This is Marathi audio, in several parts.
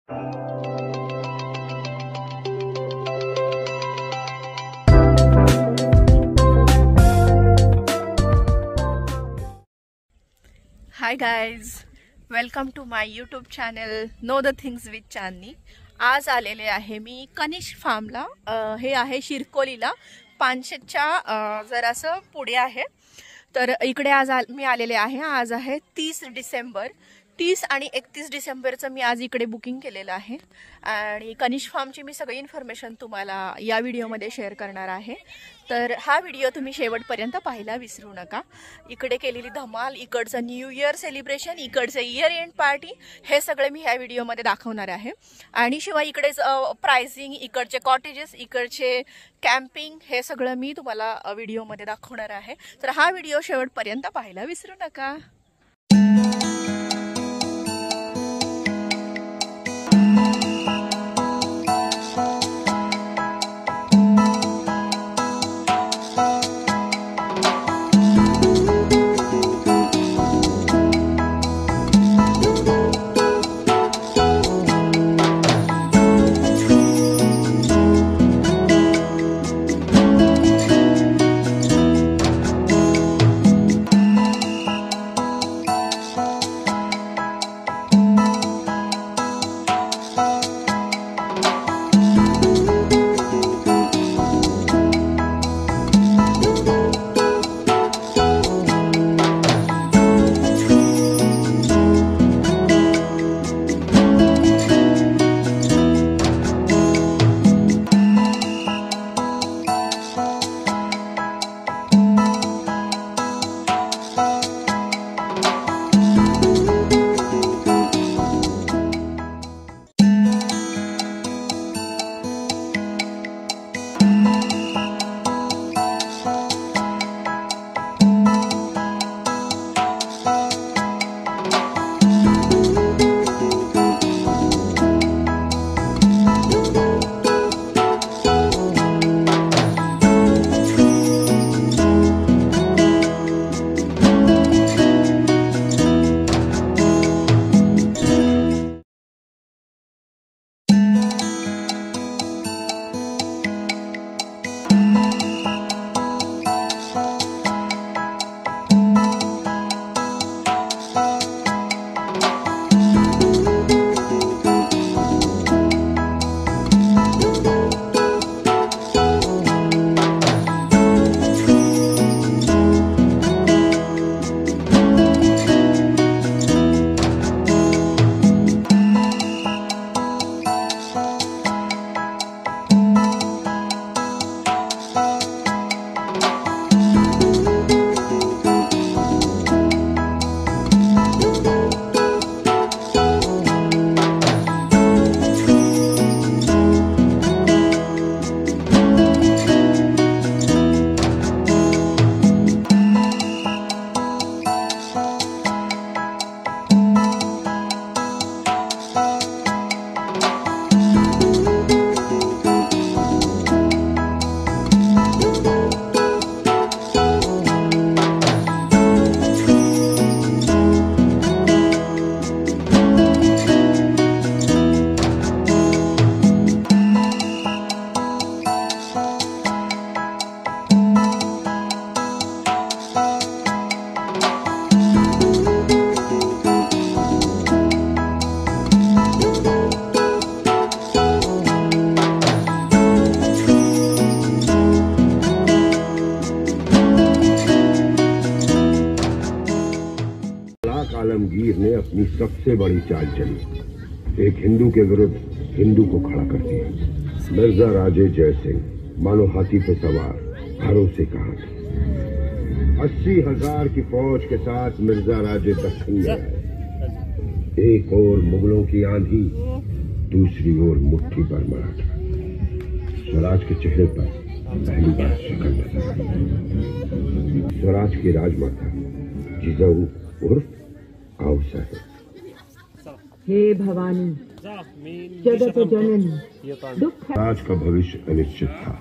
High guys, welcome to my YouTube channel know the things with Chandni. आज आलेले आहे मी कनिष्क फार्मला। हे आहे शिरकोलीला, पानशेतच्या जरासं पुढे आहे। तर इकडे आज मी आलेले आहे। आज आहे 30 डिसेंबर। 30 आणि 31 डिसेंबरचं मी आज इकडे बुकिंग केलेलं आहे आणि कनिष्क फार्मची मी सगळी इन्फॉर्मेशन तुम्हाला या व्हिडिओमध्ये शेअर करणार आहे। तर हा व्हिडिओ तुम्ही शेवटपर्यंत पाहायला विसरू नका। इकडे केलेली धमाल, इकडचं न्यू इयर सेलिब्रेशन, इकडचं इयर एंड पार्टी, हे सगळे मी ह्या व्हिडिओमध्ये दाखवणार आहे। आणि शिवाय इकडेच प्राइसिंग, इकडचे कॉटेजेस, इकडचे कॅम्पिंग, हे सगळं मी तुम्हाला व्हिडिओमध्ये दाखवणार आहे। तर हा व्हिडिओ शेवटपर्यंत पाहायला विसरू नका। आलमगीर ने अपनी सबसे बड़ी चाल चली। एक हिंदू के विरुद्ध हिंदू को खड़ा कर दिया। मिर्जा राजे जय सिंह मानो हाथी पे सवार घरों से कहा था। 80,000 की फौज के साथ मिर्जा राजे दक्कन में आए। एक ओर मुगलों की आंधी, दूसरी ओर मुट्ठी भर मराठा। स्वराज के चेहरे पर पहली बार शक्ल नजर आई। स्वराज की राजमाता जिजाऊ उर्फ आओ साहब। हे भवानी जगत जननी दुख। राज का भविष्य अनिश्चित था।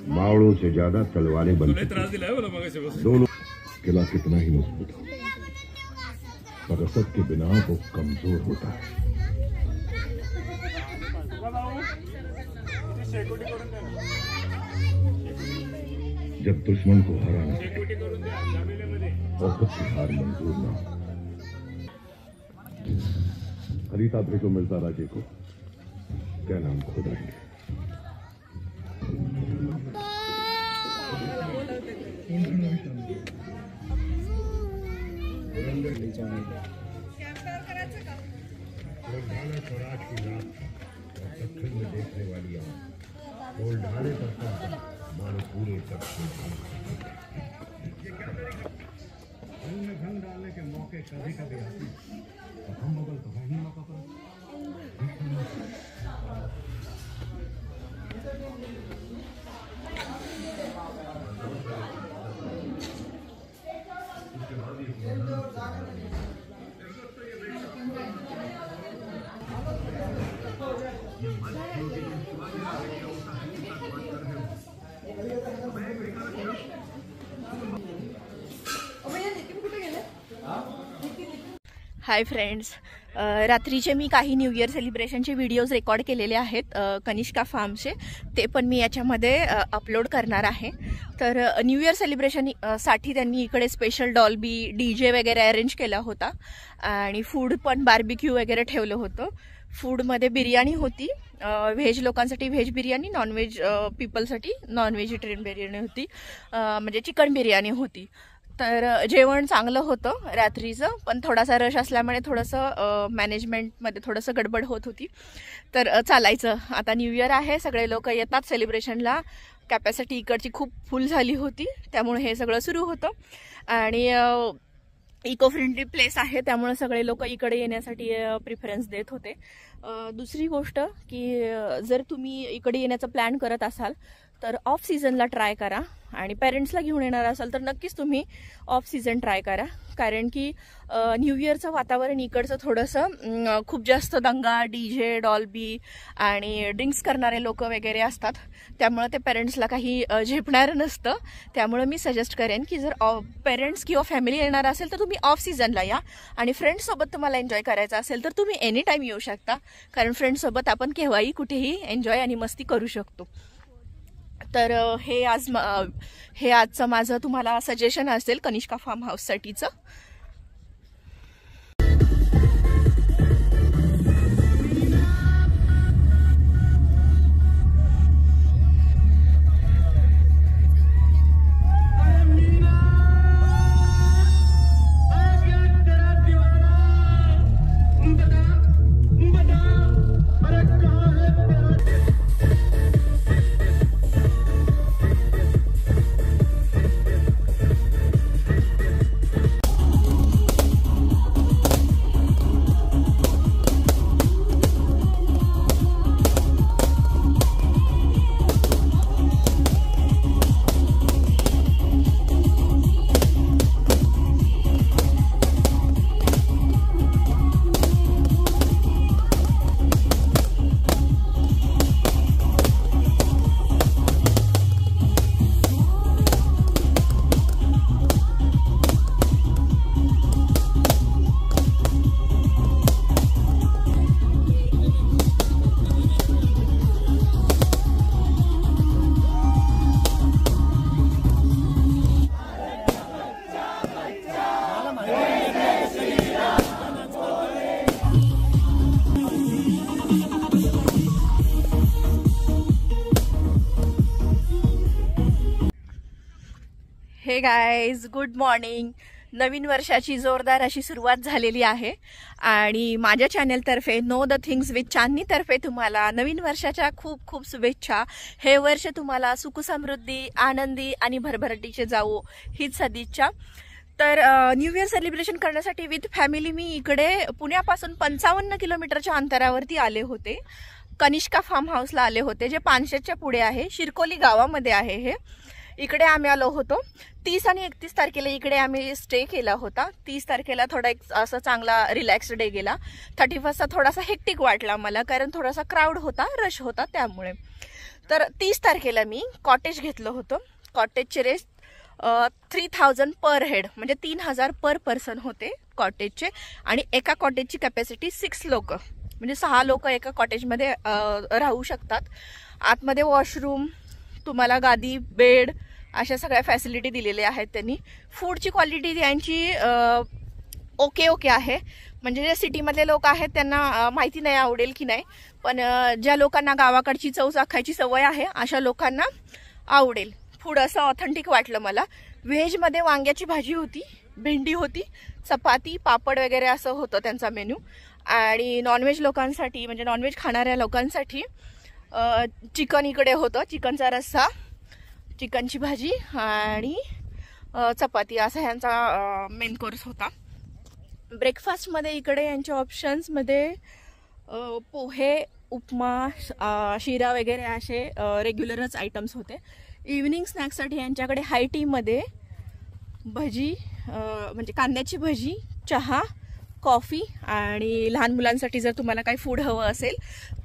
बावड़ों से ज्यादा तलवारें बनती थी। दोनों किला कितना ही मजबूत हो, मकसद के बिना वो कमजोर होता है। जब दुश्मन को हराना और खुद की हार मंजूर ना हो। खरीदा भेजो मिर्जा राजे को, क्या नाम खुद आएंगे। दक्षिण में देखने वाली आंख ढाले पर मानो पूरे दक्षिण डालने के मौके कभी कभी आते हैं, हम बगल तो है ही मौका पर। हाय फ्रेंड्स, रात्रीचे मी काही न्यू इयर सेलिब्रेशनचे व्हिडिओज रेकॉर्ड केलेले आहेत कनिष्का फार्मचे, ते पण मी याच्यामध्ये अपलोड करणार आहे। तर न्यू इयर सेलिब्रेशन साठी त्यांनी इकडे स्पेशल डॉल्बी DJ वगैरे अरेंज केला होता आणि फूड पण बार्बिक्यू वगैरे ठेवलं होतं। फूडमध्ये बिर्याणी होती, व्हेज लोकांसाठी व्हेज बिर्याणी, नॉनव्हेज पीपलसाठी नॉन व्हेजिटेरियन बिर्याणी होती, म्हणजे चिकन बिर्याणी होती। तर जेवण चांगलं होतं रात्रीचं, पण थोडासा रश असल्यामुळे थोडंसं मॅनेजमेंटमध्ये थोडंसं गडबड होत होती। तर चालायचं, आता न्यू इयर आहे, सगळे लोक येतात सेलिब्रेशनला, कॅपॅसिटी इकडची खूप फुल झाली होती, त्यामुळे हे सगळं सुरू होतं। आणि इको फ्रेंडली प्लेस आहे, त्यामुळे सगळे लोक इकडे येण्यासाठी प्रिफरन्स देत होते। दुसरी गोष्ट की जर तुम्ही इकडे येण्याचा प्लॅन करत असाल तर ऑफ सीझनला ट्राय करा, आणि पेरेंट्सला घेऊन येणार असाल तर नक्कीच तुम्ही ऑफ सीझन ट्राय करा, कारण की न्यू इयरचं वातावरण इकडचं थोडंसं खूप जास्त दंगा, DJ, डॉल्बी आणि ड्रिंक्स करणारे लोक वगैरे असतात, त्यामुळे ते पेरेंट्सला काही झेपणार नसतं। त्यामुळे मी सजेस्ट करेन की जर पेरेंट्स किंवा फॅमिली येणार असेल तर तुम्ही ऑफ सीझनला या, आणि फ्रेंड्ससोबत तुम्हाला एन्जॉय करायचं असेल तर तुम्ही एनी टाईम येऊ शकता, कारण फ्रेंड्ससोबत आपण केव्हाही कुठेही एन्जॉय आणि मस्ती करू शकतो। तर हे आजचं माझं तुम्हाला सजेशन असेल Kanishka form हाऊससाठीचं। Hey guys, good morning. नवीन वर्षाची जोरदार अशी सुरुवात झालेली आहे आणि माझ्या चॅनलतर्फे know the things with Chandni तर्फे तुम्हाला नवीन वर्षाच्या खूप खूप शुभेच्छा। हे वर्ष तुम्हाला सुख समृद्धी, आनंदी आणि भरभराटीचे जावो हीच सदिच्छा। तर न्यू इयर सेलिब्रेशन करण्यासाठी विथ फॅमिली मी इकडे पुण्यापासून 55 किलोमीटरच्या अंतरावरती आले होते, कनिष्का फार्म हाऊसला आले होते, जे पानशेतच्या पुढे आहे, शिरकोली गावामध्ये आहे। हे इकडे आम्ही आलो होतो 30 आणि 31 तारखेला इकडे आम्ही स्टे केला होता। 30 तारखेला थोडा एक असा चांगला रिलॅक्स डे गेला। 31चा थोडासा हेक्टिक वाटला मला, कारण थोडासा क्राऊड होता, रश होता त्यामुळे। तर 30 तारखेला मी कॉटेज घेतलं होतं। कॉटेजचे रेट 3000 पर हेड, म्हणजे 3000 पर पर्सन होते कॉटेजचे, आणि एका कॉटेजची कॅपॅसिटी 6 लोक, म्हणजे 6 लोक एका कॉटेजमध्ये राहू शकतात. आतमध्ये वॉशरूम, तुम्हाला गादी, बेड अशा सगळ्या फॅसिलिटी दिलेल्या आहेत त्यांनी. फूडची क्वालिटी यांची ओके आहे. म्हणजे जे सिटीमधले लोक आहेत त्यांना माहिती नाही आवडेल की नाही, पण ज्या लोकांना गावाकडची चव चाखायची सवय आहे अशा लोकांना आवडेल. फूड असं ऑथेंटिक वाटलं मला. व्हेजमध्ये वांग्याची भाजी होती, भेंडी होती, चपाती, पापड वगैरे असं होतं त्यांचा मेन्यू. आणि नॉनव्हेज लोकांसाठी म्हणजे नॉनव्हेज खाणाऱ्या लोकांसाठी चिकन इकडे होतं, चिकनचा रस्सा, चिकनची भाजी आणि चपाती असा ह्यांचा मेन कोर्स होता. ब्रेकफास्टमध्ये इकडे यांच्या ऑप्शन्समध्ये पोहे, उपमा, शिरा वगैरे असे रेग्युलरच आयटम्स होते. इव्हनिंग स्नॅक्ससाठी यांच्याकडे हाय टीमध्ये भजी म्हणजे कांद्याची भजी, चहा, कॉफी आणि लहान मुलांसाठी जर तुम्हाला काही फूड हवं असेल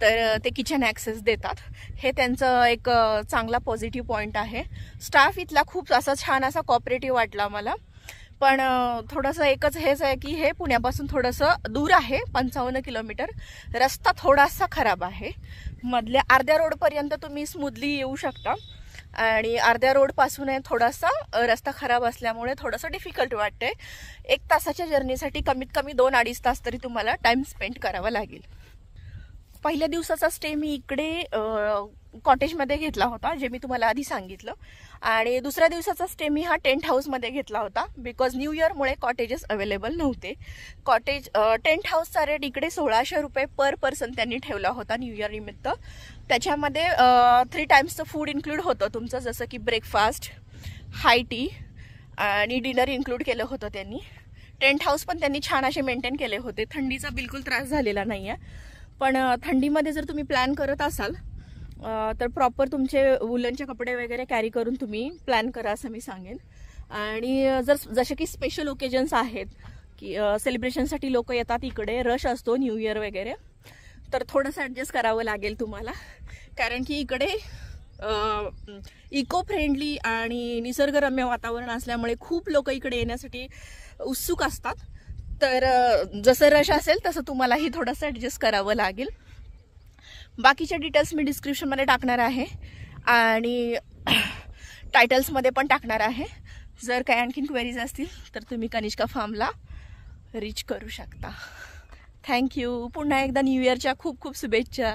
तर ते किचन ॲक्सेस देतात. हे त्यांचं एक चांगला पॉझिटिव्ह पॉईंट आहे. स्टाफ इथला खूप असा छान असा कॉपरेटिव्ह वाटला मला. पण थोडंसं एकच हेच आहे की हे पुण्यापासून थोडंसं दूर आहे, 55 किलोमीटर. रस्ता थोडासा खराब आहे. मधल्या अर्ध्या रोडपर्यंत तुम्ही स्मूथली येऊ शकता आणि अर्ध्या रोडपासून थोडासा रस्ता खराब असल्यामुळे थोडंसं डिफिकल्ट वाटतंय. 1 तासाच्या जर्नीसाठी कमीत कमी 2-2.5 तास तरी तुम्हाला टाइम स्पेंड करावा लागेल. पहिल्या दिवसाचा स्टे मी इकडे कॉटेजमध्ये घेतला होता, जे मी तुम्हाला आधी सांगितलं. आणि दुसऱ्या दिवसाचा स्टे मी हा टेंट हाऊसमध्ये घेतला होता, बिकॉज न्यू इयरमुळे कॉटेजेस अवेलेबल नव्हते. टेंट हाऊसचा रेट इकडे 1600 रुपये पर पर्सन त्यांनी ठेवला होता न्यू इयर निमित्त. त्याच्यामध्ये 3 टाइम्सचं फूड इन्क्लूड होतं तुमचं, जसं की ब्रेकफास्ट, हाय टी आणि डिनर इन्क्लूड केलं होतं त्यांनी. टेंट हाऊस पण त्यांनी छान असे मेंटेन केले होते. थंडीचा बिलकुल त्रास झालेला नाही आहे. पण थंडीमध्ये जर तुम्ही प्लॅन करत असाल तर प्रॉपर तुमचे वुलनचे कपडे वगैरे कॅरी करून तुम्ही प्लॅन करा असं मी सांगेन. आणि जसे की स्पेशल ओकेजन्स आहेत की सेलिब्रेशनसाठी लोक येतात इकडे, रश असतो न्यू इयर वगैरे, तर थोडंसं ॲडजस्ट करावं लागेल तुम्हाला. कारण की इकडे इको फ्रेंडली आणि निसर्गरम्य वातावरण असल्यामुळे खूप लोक इकडे येण्यासाठी उत्सुक असतात. तर जसं रश असेल तसं तुम्हालाही थोडंसं ॲडजस्ट करावं लागेल. बाकीच्या डिटेल्स मी डिस्क्रिप्शनमध्ये टाकणार आहे आणि टायटल्समध्ये पण टाकणार आहे. जर काही आणखीन क्वेरीज असतील तर तुम्ही कनिष्का फार्मला रीच करू शकता. थँक्यू. पुन्हा एकदा न्यू इयरच्या खूप खूप शुभेच्छा.